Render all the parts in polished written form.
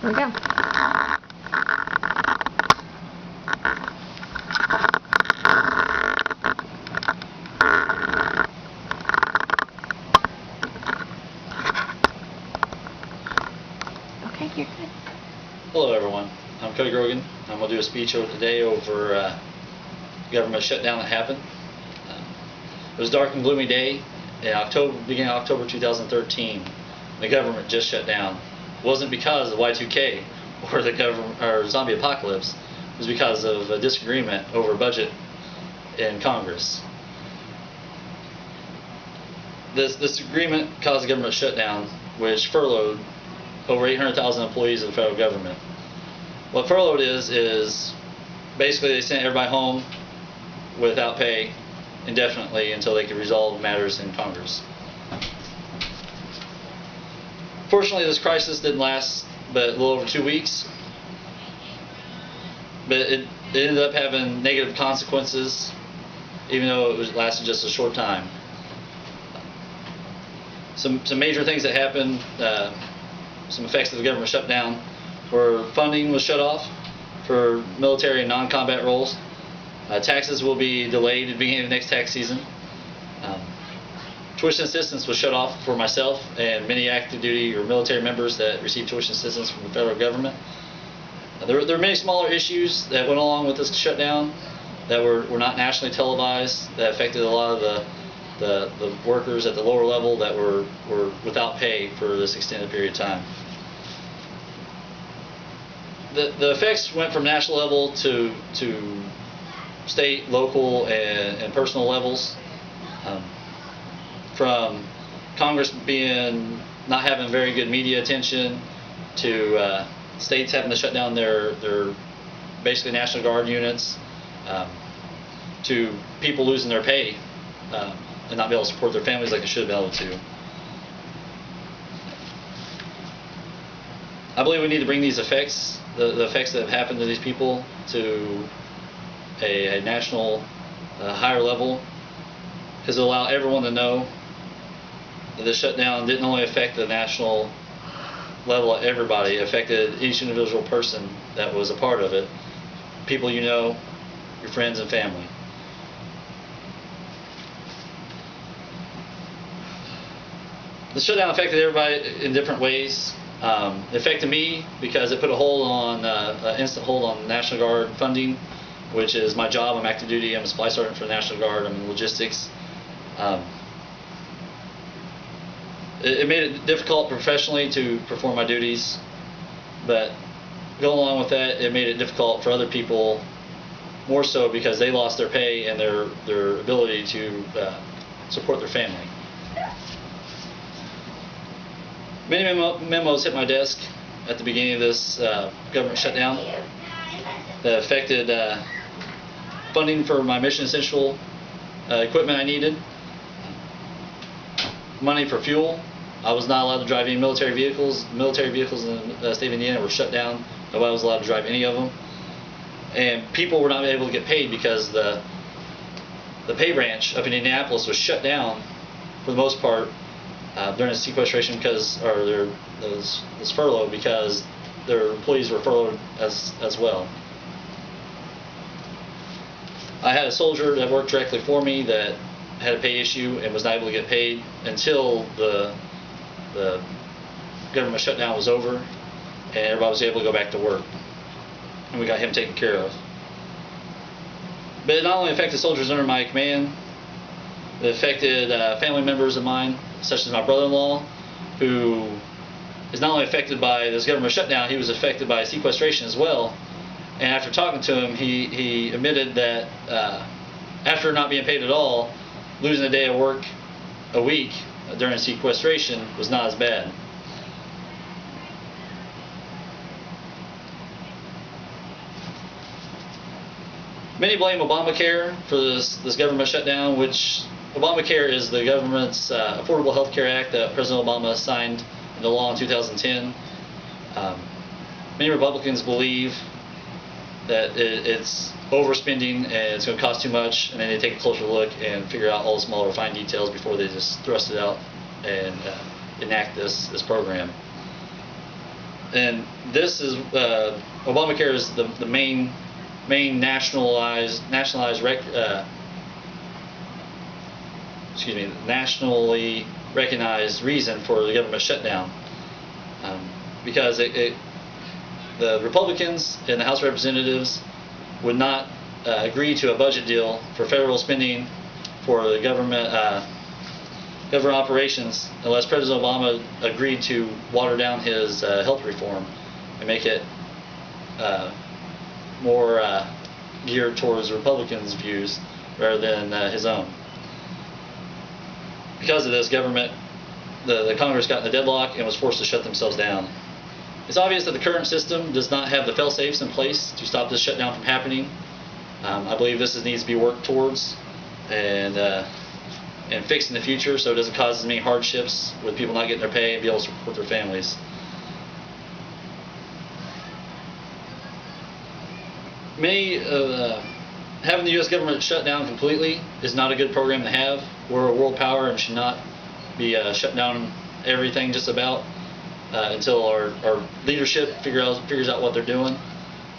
Here we go. Okay, you're good. Hello everyone, I'm Cody Grogan. I'm going to do a speech today over the government shutdown that happened. It was a dark and gloomy day in beginning of October 2013. The government just shut down. It wasn't because of Y2K or the government or zombie apocalypse. It was because of a disagreement over a budget in Congress. This agreement caused the government shutdown, which furloughed over 800,000 employees of the federal government. What furloughed is basically they sent everybody home without pay indefinitely until they could resolve matters in Congress. Fortunately, this crisis didn't last but a little over 2 weeks, but it ended up having negative consequences, even though it lasted just a short time. Some major things that happened, some effects of the government shutdown, where funding was shut off for military and non-combat roles. Taxes will be delayed at the beginning of the next tax season. Tuition assistance was shut off for myself and many active duty or military members that receive tuition assistance from the federal government. There were many smaller issues that went along with this shutdown that were not nationally televised, that affected a lot of the workers at the lower level that were without pay for this extended period of time. The effects went from national level to state, local, and personal levels. From Congress not having very good media attention, to states having to shut down their basically National Guard units, to people losing their pay and not be able to support their families like they should have been able to. I believe we need to bring these effects, the effects that have happened to these people, to a national, higher level, because it'll allow everyone to know that the shutdown didn't only affect the national level of everybody, it affected each individual person that was a part of it, people you know, your friends and family. The shutdown affected everybody in different ways. It affected me because it put a hold on, an instant hold on National Guard funding, which is my job. I'm active duty. I'm a supply sergeant for the National Guard. I'm in logistics. It made it difficult professionally to perform my duties, but going along with that, it made it difficult for other people, more so because they lost their pay and their ability to support their family. Many memos hit my desk at the beginning of this government shutdown that affected funding for my mission essential equipment I needed, money for fuel. I was not allowed to drive any military vehicles. Military vehicles in the state of Indiana were shut down. Nobody was allowed to drive any of them. And people were not able to get paid because the pay branch up in Indianapolis was shut down for the most part during the sequestration this furlough, because their employees were furloughed as well. I had a soldier that worked directly for me that had a pay issue and was not able to get paid until the government shutdown was over and everybody was able to go back to work, and we got him taken care of. But it not only affected soldiers under my command, it affected family members of mine, such as my brother-in-law, who is not only affected by this government shutdown, he was affected by sequestration as well. And after talking to him, he admitted that after not being paid at all, losing a day of work a week during sequestration was not as bad. Many blame Obamacare for this government shutdown, which Obamacare is the government's Affordable Health Care Act that President Obama signed into law in 2010. Many Republicans believe that it's overspending and it's going to cost too much, and then they take a closer look and figure out all the small refined details before they just thrust it out and enact this program. And this is Obamacare is the main nationalized nationally recognized reason for the government shutdown, because the Republicans in the House of Representatives would not agree to a budget deal for federal spending for the government operations unless President Obama agreed to water down his health reform and make it more geared towards Republicans' views rather than his own. Because of this, the Congress got in a deadlock and was forced to shut themselves down. It's obvious that the current system does not have the fail-safes in place to stop this shutdown from happening. I believe this needs to be worked towards and fixed in the future so it doesn't cause as many hardships with people not getting their pay and be able to support their families. Having the U.S. government shut down completely is not a good program to have. We're a world power and should not be shut down everything just about until our leadership figures out what they're doing.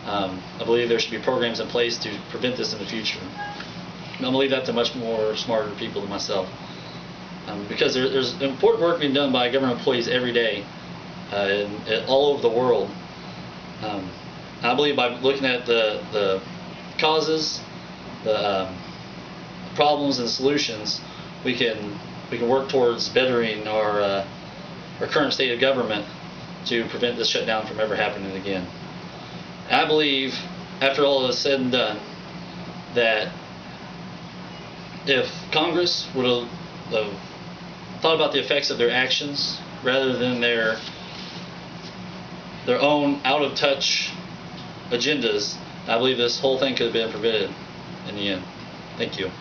I believe there should be programs in place to prevent this in the future. I'm going to leave that to much more smarter people than myself, because there's important work being done by government employees every day all over the world. I believe by looking at the causes, the problems and solutions, we can work towards bettering our current state of government to prevent this shutdown from ever happening again. I believe, after all is said and done, that if Congress would have thought about the effects of their actions rather than their own out-of-touch agendas, I believe this whole thing could have been prevented in the end. Thank you.